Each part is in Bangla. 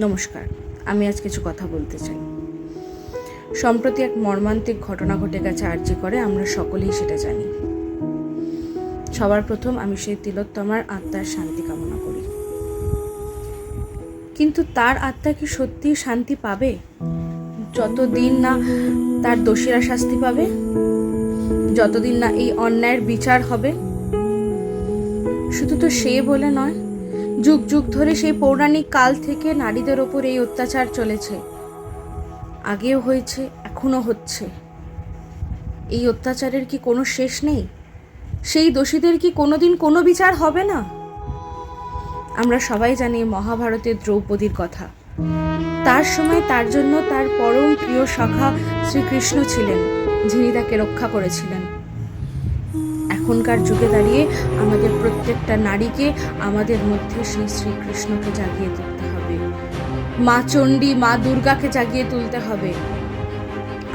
নমস্কার, আমি আজ কিছু কথা বলতে চাই। সম্প্রতি এক মর্মান্তিক ঘটনা ঘটে গেছে আরজি করে, আমরা সকলেই সেটা জানি। সবার প্রথম আমি সেই তিলোত্তমার আত্মার শান্তি কামনা করি। কিন্তু তার আত্মা কি সত্যি শান্তি পাবে যতদিন না তার দোষীরা শাস্তি পাবে, যতদিন না এই অন্যায়ের বিচার হবে? শুধু তো সে বলে নয়, যুগ যুগ ধরে সেই পৌরাণিক কাল থেকে নারীদের ওপর এই অত্যাচার চলেছে। আগেও হয়েছে, এখনো হচ্ছে। এই অত্যাচারের কি কোনো শেষ নেই? সেই দোষীদের কি কোনোদিন কোনো বিচার হবে না? আমরা সবাই জানি মহাভারতের দ্রৌপদীর কথা। তার সময় তার জন্য তার পরম প্রিয় সখা শ্রীকৃষ্ণ ছিলেন, যিনি তাকে রক্ষা করেছিলেন। এখনকার যুগে দাঁড়িয়ে আমাদের প্রত্যেকটা নারীকে আমাদের মধ্যে সেই শ্রীকৃষ্ণকে জাগিয়ে তুলতে হবে, মা চণ্ডী, মা দুর্গাকে জাগিয়ে তুলতে হবে।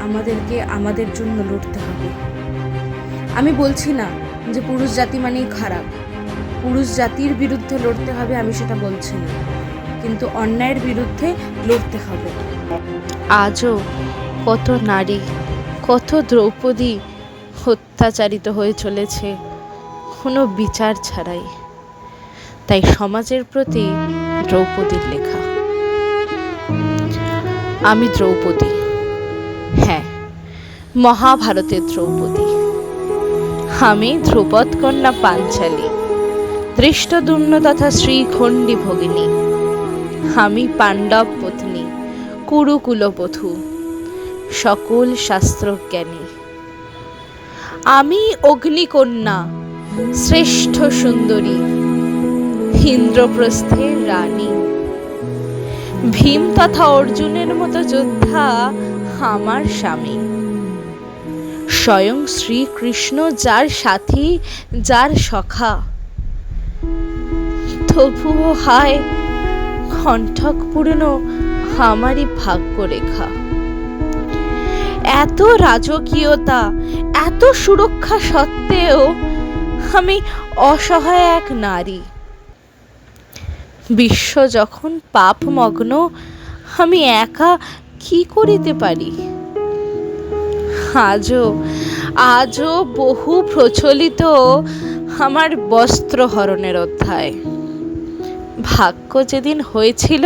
আমাদেরকে আমাদের জন্য লড়তে হবে। আমি বলছি না যে পুরুষ জাতি মানেই খারাপ, পুরুষ জাতির বিরুদ্ধে লড়তে হবে, আমি সেটা বলছি না, কিন্তু অন্যায়ের বিরুদ্ধে লড়তে হবে। আজও কত নারী, কত দ্রৌপদী অত্যাচারিত হয়ে চলেছে কোনো বিচার ছাড়াই। তাই সমাজের প্রতি দ্রৌপদীর লেখা। আমি দ্রৌপদী, হ্যাঁ, মহাভারতের দ্রৌপদী। আমি ধ্রুপদ কন্যা পাঞ্চালী, দৃষ্টদ্যুম্ন তথা শ্রীখণ্ডী ভগিনী। আমি পাণ্ডব পত্নী, কুরুকুলবধূ, সকল শাস্ত্রজ্ঞানী। আমি অগ্নিকন্যা, শ্রেষ্ঠ সুন্দরী, ইন্দ্রপ্রস্থের রানী। ভীম তথা অর্জুনের মতো যোদ্ধা আমার স্বামী। স্বয়ং শ্রীকৃষ্ণ যার সাথী, যার সখা। তবুও হায় কণ্ঠকপূর্ণ আমারই ভাগ্যরেখা। এত রাজকীয়তা, এত সুরক্ষা সত্ত্বেও আমি অসহায় এক নারী। বিশ্ব যখন পাপমগ্ন, আমি একা কি করিতে পারি? আজও বহু প্রচলিত আমার বস্ত্রহরণের অধ্যায়। ভাগ্য যেদিন হয়েছিল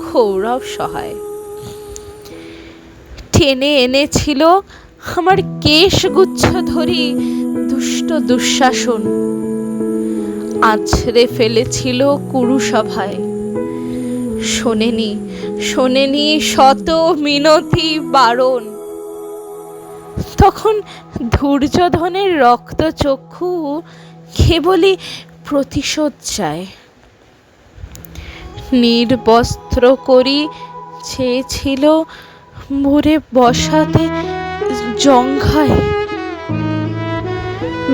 কৌরব সহায়, টেনে এনেছিল আমার কেশগুচ্ছ ধরি দুষ্ট দুঃশাসন। আছড়ে ফেলেছিল কুরুসভায়, শোনেনি শত মিনতি বারণ। তখন দুর্যোধনের রক্তচক্ষু কেবলই প্রতিশোধ চায়। নির্বস্ত্র করি চেয়েছিল মোরে বসাতে জঙ্ঘায়।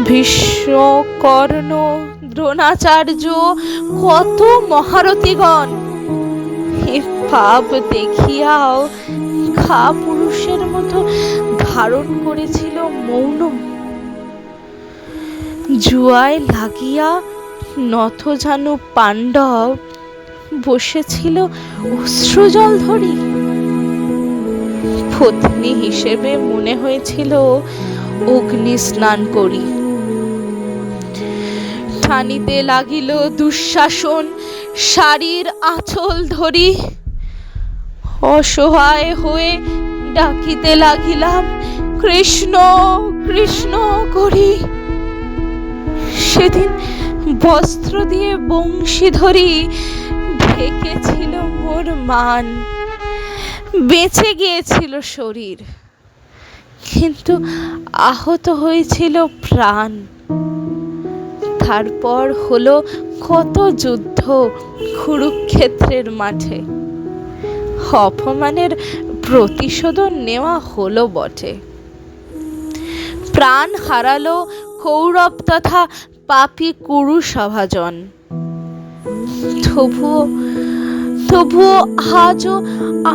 ভীষ্ম, কর্ণ, দ্রোণাচার্য, কত মহারথীগণ এ পাপ দেখিয়াও খা পুরুষের মতো ধারণ করেছিল মৌন। জুয়ায় লাগিয়া নথজানু পাণ্ডব বসেছিল অশ্রুজল ধরি। পত্নী হিসেবে মনে হয়েছিল অগ্নি স্নান করি। টানিতে লাগিল দুঃশাসন শাড়ির আঁচল ধরি। অসহায় হয়ে ডাকিতে লাগিলাম কৃষ্ণ কৃষ্ণ করি। সেদিন বস্ত্র দিয়ে বংশী ধরি ঢেকেছিল মোর মান। বেঁচে গিয়েছিল শরীর, কিন্তু আহত হয়েছিল প্রাণ। তারপর হলো কত যুদ্ধ কুরুক্ষেত্রের মাঠে। অপমানের প্রতিশোধ নেওয়া হলো বটে। প্রাণ হারালো কৌরব তথা পাপী কুরুসভাজন। তবুও আজও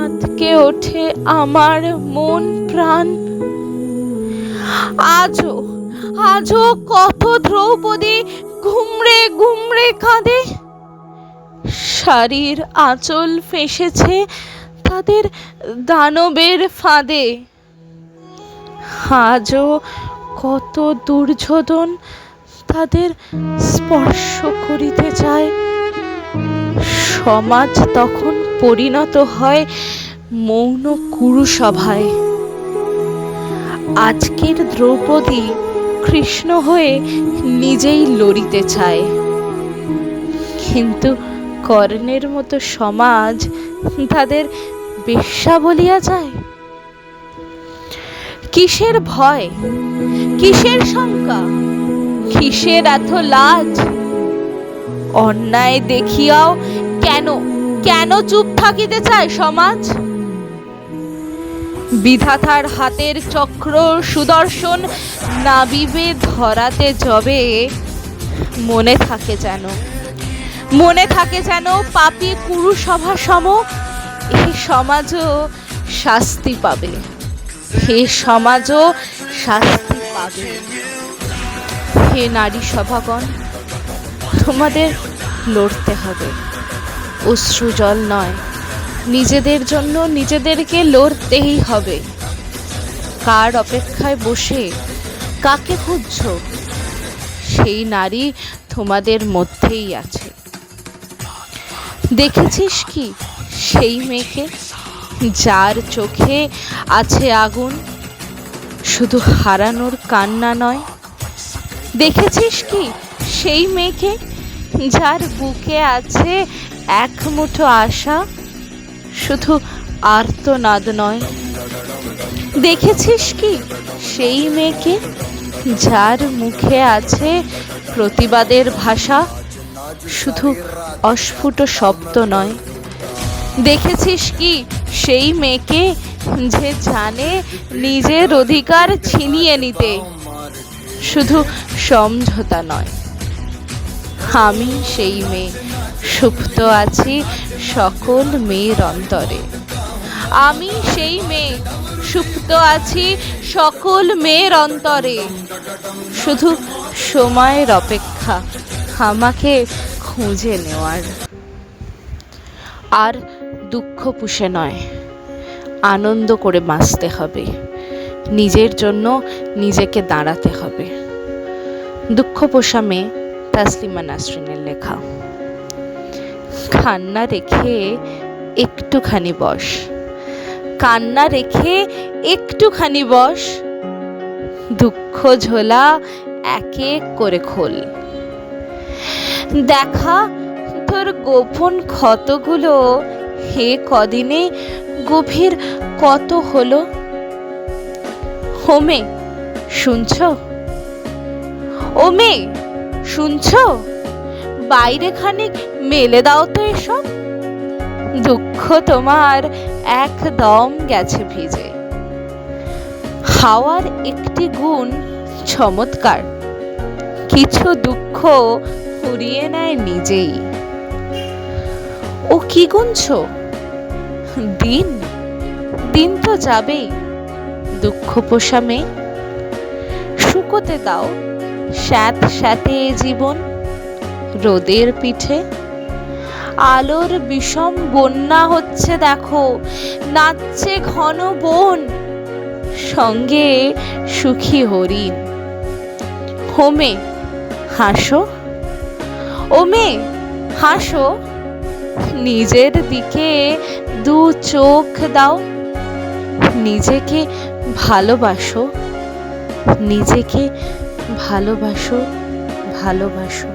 আঁতকে ওঠে আমার মন প্রাণ। আজও কত দ্রৌপদী ঘুমড়ে ঘুমড়ে কাঁদে। শাড়ির আঁচল ফেঁসেছে তাদের দানবের ফাঁদে। আজও কত দুর্যোধন তাদের স্পর্শ করিতে চায়। সমাজ তখন পরিণত হয় মৌন কুরুসভায়। আজকের দ্রৌপদী কৃষ্ণ হয়ে নিজেই লড়িতে চায়, কিন্তু কর্ণের মতো সমাজ তাদের বেশ্যা বলিয়া যায়। কিসের ভয়, কিসের শঙ্কা, কিসের এত লাজ? অন্যায় দেখিয়াও কেন কেন চুপ থাকিতে চায় সমাজ? বিধাতার হাতের চক্র সুদর্শন নাবিবে ধরাতে যবে, মনে থাকে যেন পাপী কুরুসভা সম এই সমাজও শাস্তি পাবে, হে সমাজও শাস্তি পাবে। হে নারী সভাগণ, তোমাদের লড়তে হবে, অশ্রু জল নয়। নিজেদের জন্য নিজেদেরকে লড়তেই হবে। কার অপেক্ষায় বসে কাকে খুঁজছ? সেই নারী তোমাদের মধ্যেই আছে। দেখেছিস কি সেই মেয়েকে, যার চোখে আছে আগুন, শুধু হারানোর কান্না নয়? দেখেছিস কি সেই মেয়েকে, যার বুকে আছে এক মুঠো আশা, শুধু আর্তনাদ নয়? দেখেছিস কি সেই মেয়েকে, যার মুখে আছে প্রতিবাদের ভাষা, শুধু অস্ফুট শব্দ নয়? দেখেছিস কি সেই মেয়েকে, যে জানে নিজের অধিকার ছিনিয়ে নিতে, শুধু সমঝোতা নয়? আমি সেই মেয়ে, সুপ্ত আছি সকল মেয়ের অন্তরে। আমি সেই মেয়ে, সুপ্ত আছি সকল মেয়ের অন্তরে। শুধু সময়ের অপেক্ষা আমাকে খুঁজে নেওয়ার। আর দুঃখ পুষে নয়, আনন্দ করে বাঁচতে হবে। নিজের জন্য নিজেকে দাঁড়াতে হবে। দুঃখ পোষা মেয়ে, তাসলিমা নাসরিনের লেখা। কান্না রেখে একটুখানি বস, কান্না রেখে একটুখানি বস। দুঃখ ঝোলা এক এক করে খোল। দেখা তোর গোপন ক্ষতগুলো হে কদিনে গভীর কত হলো। হোমে শুনছ, ও মেয়ে শুনছ? বাইরে খানিক মেলে দাও তো এসব। দুঃখ তোমার একদম গেছে ভিজে। হাওয়ার একটি গুণ চমৎকার, কিছু দুঃখ ফুরিয়ে নেয় নিজেই। ও কি গুনছ? দিন দিন তো যাবেই। দুঃখ পোষা মেয়ে, শুকোতে দাও স্যাঁত স্যাঁতে এ জীবন। রোদের পিঠে আলোর বিষম বন্যা হচ্ছে দেখো, নাচছে ঘন বন, সঙ্গে সুখী হরিণ। হোমে হাসো, ও মেয়ে হাসো। নিজের দিকে দু চোখ দাও। নিজেকে ভালোবাসো, নিজেকে ভালোবাসো, ভালোবাসো।